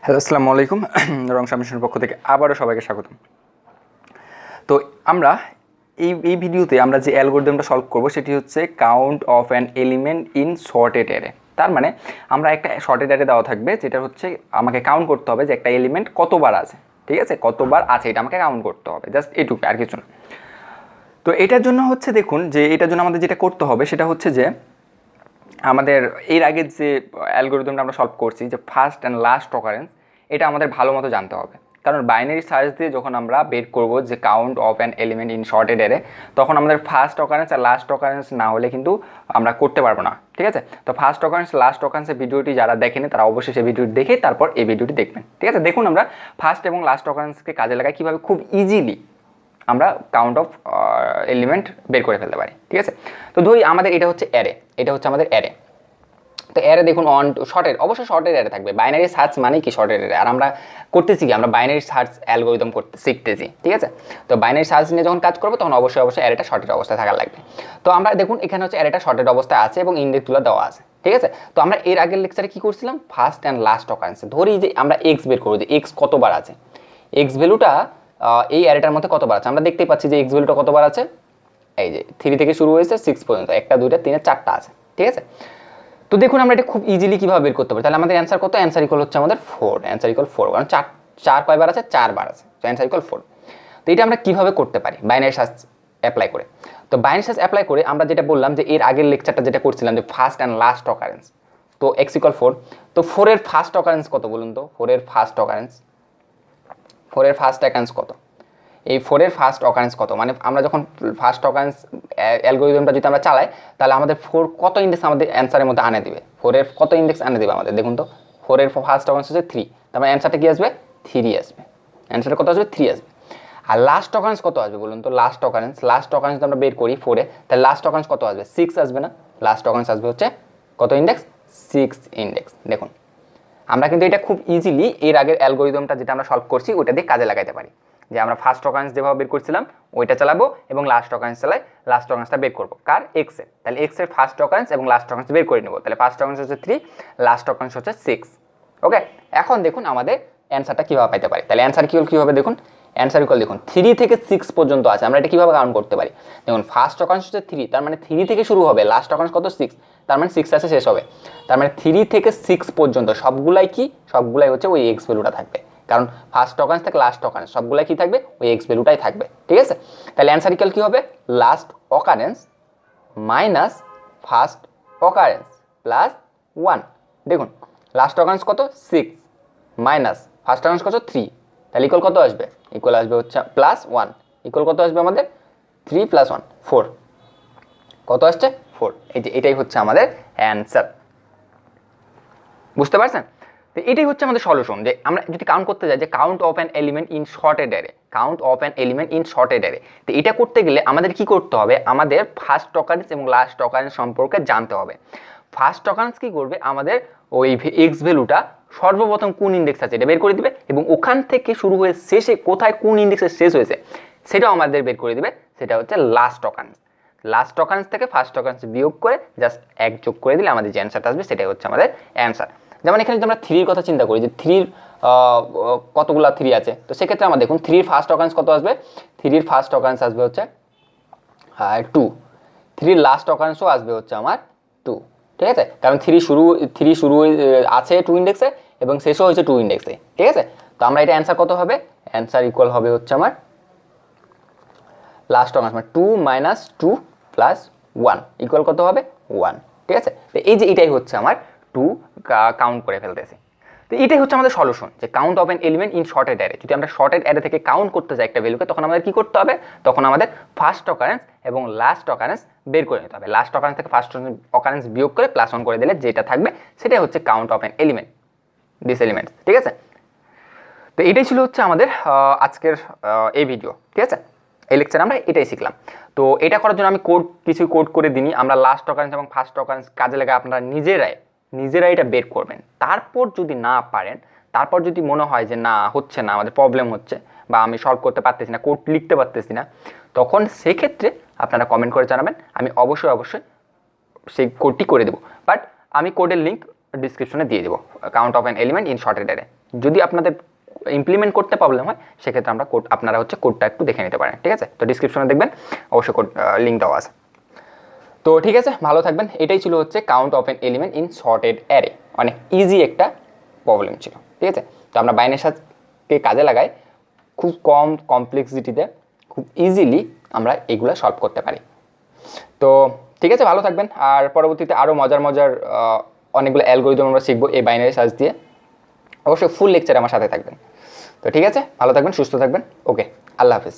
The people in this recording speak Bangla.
হ্যালো, আসসালামু আলাইকুম। রং সামিশনের পক্ষ থেকে আবারও সবাইকে স্বাগতম। তো আমরা এই ভিডিওতে আমরা যে অ্যালগরিদমটা সলভ করব সেটি হচ্ছে count of an element in sorted array. তার মানে আমরা একটা শর্টেড অ্যারে দেওয়া থাকবে, যেটা হচ্ছে আমাকে কাউন্ট করতে হবে যে একটা এলিমেন্ট কতবার আছে, ঠিক আছে, কতবার আছে এটা আমাকে কাউন্ট করতে হবে, জাস্ট এটুকু, আর কিছু না। তো এটার জন্য হচ্ছে দেখুন যে এটার জন্য আমাদের যেটা করতে হবে সেটা হচ্ছে যে আমাদের এর আগের যে অ্যালগরিদমটা আমরা সলভ করছি যে ফার্স্ট অ্যান্ড লাস্ট অকারেন্স, এটা আমাদের ভালো মতো জানতে হবে। কারণ বাইনারি সার্চ দিয়ে যখন আমরা বের করব যে count of an element in sorted array, তখন আমাদের ফার্স্ট অকারেন্স আর লাস্ট অকারেন্স না হলে কিন্তু আমরা করতে পারবো না, ঠিক আছে। তো ফার্স্ট অকারেন্স লাস্ট অকারেন্সের ভিডিওটি যারা দেখেনি তারা অবশ্যই সেই ভিডিওটি দেখে তারপর এই ভিডিওটি দেখবেন, ঠিক আছে। দেখুন আমরা ফার্স্ট এবং লাস্ট অকারেন্সকে কাজে লাগাই কীভাবে খুব ইজিলি আমরা কাউন্ট অফ এলিমেন্ট বের করে ফেলতে পারি, ঠিক আছে। তো ধরি আমাদের এটা হচ্ছে অ্যারে, এটা হচ্ছে আমাদের অ্যারে। তো অ্যারে দেখুন অন শর্টেড, অবশ্যই শর্টেড অ্যারে থাকবে। বাইনারি সার্চ মানেই কি শর্টেড অ্যারে। আর আমরা করতেছি কি, আমরা বাইনারি সার্চ অ্যালগরিদম করতে শিখতেছি, ঠিক আছে। তো বাইনারি সার্চ নিয়ে যখন কাজ করবো তখন অবশ্যই অ্যারেটা শর্টেড অবস্থায় থাকা লাগবে। তো আমরা দেখুন এখানে হচ্ছে অ্যারেটা শর্টেড অবস্থায় আছে এবং ইন্ডেক্সগুলো দেওয়া আছে, ঠিক আছে। তো আমরা এর আগের লেকচারে কি করছিলাম, ফার্স্ট অ্যান্ড লাস্ট অকারেন্সে ধরি যে আমরা এক্স বের করবো যে এক্স কতবার আছে, এক্স ভ্যালুটা এই অ্যারেটার মধ্যে কতবার আছে। আমরা দেখতেই পাচ্ছি যে এক্স ভ্যালুটা কতবার আছে, এই যে 3 থেকে শুরু হয়েছে 6 পর্যন্ত, 1 2 3 4টা আছে, ঠিক আছে। তো দেখুন আমরা এটা খুব ইজিলি কীভাবে বের করতে পারি। তাহলে আমাদের অ্যান্সার কত, অ্যান্সার ইকুয়াল হচ্ছে আমাদের 4, অ্যান্সার ইকুয়াল 4, কারণ চার কয়বার আছে, 4 বার আছে, তো অ্যান্সার ইকুয়াল 4। তো এটা আমরা কীভাবে করতে পারি, বাইনারি সার্চ অ্যাপ্লাই করে। তো বাইনারি সার্চ অ্যাপ্লাই করে আমরা যেটা বললাম যে এর আগের লেকচারটা যেটা করছিলাম যে ফার্স্ট অ্যান্ড লাস্ট অকারেন্স, তো এক্স ইকুয়াল 4। তো 4 এর ফার্স্ট অকারেন্স কত বলুন তো, 4 এর ফার্স্ট অকারেন্স কত, এই 4 এর ফার্স্ট অকারেন্স কত, মানে আমরা যখন ফার্স্ট অকারেন্স অ্যালগরিদমটা যদি আমরা চালাই তাহলে আমাদের 4 কত ইন্ডেক্স আমাদের অ্যান্সারের মধ্যে আনে দিবে, 4 এর কত ইন্ডেক্স আনে দিবে আমাদের। দেখুন তো 4 এর ফার্স্ট অকারেন্স হচ্ছে 3, তার মানে অ্যান্সারটা কি আসবে, 3 আসবে। অ্যান্সারটা কত আসবে, 3 আসবে। আর লাস্ট অকারেন্স কত আসবে বলুন তো, লাস্ট অকারেন্স যদি আমরা বের করি 4 এ, তাহলে লাস্ট অকারেন্স কত আসবে, 6 আসবে না। লাস্ট অকারেন্স আসবে হচ্ছে কত ইন্ডেক্স, 6 ইন্ডেক্স। দেখুন আমরা কিন্তু এটা খুব ইজিলি এর আগের অ্যালগরিদমটা যেটা আমরা সলভ করছি ওইটা দিয়ে কাজে লাগাইতে পারি। যে আমরা ফার্স্ট অকারেন্স যেভাবে বের করছিলাম ওইটা চালাবো এবং লাস্ট অকারেন্স চালাই, লাস্ট অকারেন্সটা বের করবো কার, এক্স এর। তাহলে এক্স এর ফার্স্ট অকারেন্স এবং লাস্ট অকারেন্স বের করে নেবো। তাহলে ফার্স্ট অকারেন্স হচ্ছে 3, লাস্ট অকারেন্স হচ্ছে 6। ওকে, এখন দেখুন আমাদের অ্যান্সারটা কীভাবে পাইতে পারি। তাহলে অ্যান্সার কীভাবে দেখুন, অ্যান্সার ইকুয়াল দেখুন 3 থেকে 6 পর্যন্ত আছে। আমরা এটা কীভাবে কাউন্ট করতে পারি, দেখুন ফার্স্ট অকারেন্স হচ্ছে 3, তার মানে 3 থেকে শুরু হবে, লাস্ট অকারেন্স কত 6, তার মানে 6 আছে শেষ হবে। তার মানে 3 থেকে 6 পর্যন্ত সবগুলাই কি, সবগুলাই হচ্ছে ওই এক্স ভ্যালুটা থাকবে, কারণ ফার্স্ট অকারেন্স থেকে লাস্ট অকারেন্স সবগুলাই কি থাকবে, ওই এক্স ভ্যালুটাই থাকবে, ঠিক আছে। তাহলে অ্যান্সার ইকুয়াল কী হবে, last occurrence minus first occurrence plus 1। দেখুন লাস্ট অকারেন্স কত 6 মাইনাস ফার্স্ট অকারেন্স কত 3, তাহলে ইকুয়াল কত আসবে, ইকুয়াল আসবে হচ্ছে প্লাস 1, ইকুয়াল কত আসবে আমাদের 3 + 1 4, কত আসছে 4। এই যে এটাই হচ্ছে আমাদের অ্যান্সার, বুঝতে পারছেন। তো এটাই হচ্ছে আমাদের সলিউশন, যে আমরা যদি কাউন্ট করতে যাই যে count of an element in sorted array, count of an element in sorted array. তো এটা করতে গেলে আমাদের কি করতে হবে, আমাদের ফার্স্ট অকারেন্স এবং লাস্ট অকারেন্স সম্পর্কে জানতে হবে। ফার্স্ট অকারেন্স কি করবে, আমাদের ওই এক্স ভ্যালুটা সর্বপ্রথম কোন ইন্ডেক্স আছে এটা বের করে দিবে এবং ওখান থেকে শুরু হয়ে শেষে কোথায় কোন ইন্ডেক্সে শেষ হয়েছে সেটাও আমাদের বের করে দিবে, সেটা হচ্ছে লাস্ট অকারেন্স। লাস্ট অকারেন্স থেকে ফার্স্ট অকারেন্স বিয়োগ করে জাস্ট 1 যোগ করে দিলে আমাদের যে অ্যান্সারটা আসবে সেটাই হচ্ছে আমাদের অ্যান্সার। যেমন এখানে যদি আমরা 3 কথা চিন্তা করি যে 3 কতগুলো 3 আছে, তো সেক্ষেত্রে আমরা দেখুন 3 ফার্স্ট অকারেন্স কত আসবে, 3 ফার্স্ট অকারেন্স আসবে হচ্ছে 2, 3 লাস্ট অকারেন্সও আসবে হচ্ছে আমার 2, ঠিক আছে। কারণ 3 শুরু আছে 2 ইন্ডেক্সে এবং শেষও হয়েছে 2 ইন্ডেক্সে, ঠিক আছে। তো আমরা এটা অ্যান্সার কত হবে, অ্যান্সার ইকুয়াল হবে হচ্ছে আমার লাস্ট অকারেন্স মানে 2 - 2 + 1 ইকুয়াল কত হবে 1, ঠিক আছে। তো এই যে এটাই হচ্ছে আমার 2 কাউন্ট করে ফেলতেছি। তো এটাই হচ্ছে আমাদের সলিউশন, যে count of an element in sorted array. যদি আমরা শর্টেড অ্যারে থেকে কাউন্ট করতে যাই একটা ভ্যালুকে, তখন আমাদের কি করতে হবে, তখন আমাদের ফার্স্ট অকারেন্স এবং লাস্ট অকারেন্স বের করে নিতে হবে। লাস্ট অকারেন্স থেকে ফার্স্ট অকারেন্স বিয়োগ করে +1 করে দিলে যেটা থাকবে সেটাই হচ্ছে count of an element, this elements, ঠিক আছে। তো এটাই ছিল হচ্ছে আমাদের আজকের এই ভিডিও, ঠিক আছে। এই লেকচারে আমরা এটাই শিখলাম। তো এটা করার জন্য আমি কিছু কোড করে দিই, আমরা লাস্ট অকারেন্স এবং ফার্স্ট অকারেন্স কাজে লাগে আপনারা নিজেরাই এটা বের করবেন। তারপর যদি না পারেন, তারপর যদি মনে হয় যে না হচ্ছে না, আমাদের প্রবলেম হচ্ছে বা আমি সলভ করতে পারতেছি না, কোড লিখতে পারতেছি না, তখন সেক্ষেত্রে আপনারা কমেন্ট করে জানাবেন, আমি অবশ্যই সেই কোডটি করে দেবো। বাট আমি কোডের লিঙ্ক ডিসক্রিপশনে দিয়ে দেবো, count of an element in sorted array. যদি আপনাদের ইমপ্লিমেন্ট করতে প্রবলেম হয় সেক্ষেত্রে আমরা আপনারা হচ্ছে কোডটা একটু দেখে নিতে পারেন, ঠিক আছে? তো ডিসক্রিপশনে দেখবেন অবশ্যই কোড লিঙ্ক দেওয়া আছে। তো ঠিক আছে, ভালো থাকবেন। এটাই ছিল হচ্ছে count of N element in sorted array, অনেক ইজি একটা প্রবলেম ছিল, ঠিক আছে? তো আমরা বাইনের সাথে কাজে লাগাই খুব কম কমপ্লেক্সিটিতে, খুব ইজিলি আমরা এগুলো সলভ করতে পারি। তো ঠিক আছে, ভালো থাকবেন। আর পরবর্তীতে আরও মজার মজার অনেকগুলো অ্যালগরিদম আমরা শিখবো এই বাইনারি সার্চ দিয়ে। অবশ্যই ফুল লেকচারে আমার সাথে থাকবেন। তো ঠিক আছে, ভালো থাকবেন, সুস্থ থাকবেন। ওকে, আল্লাহ হাফিজ।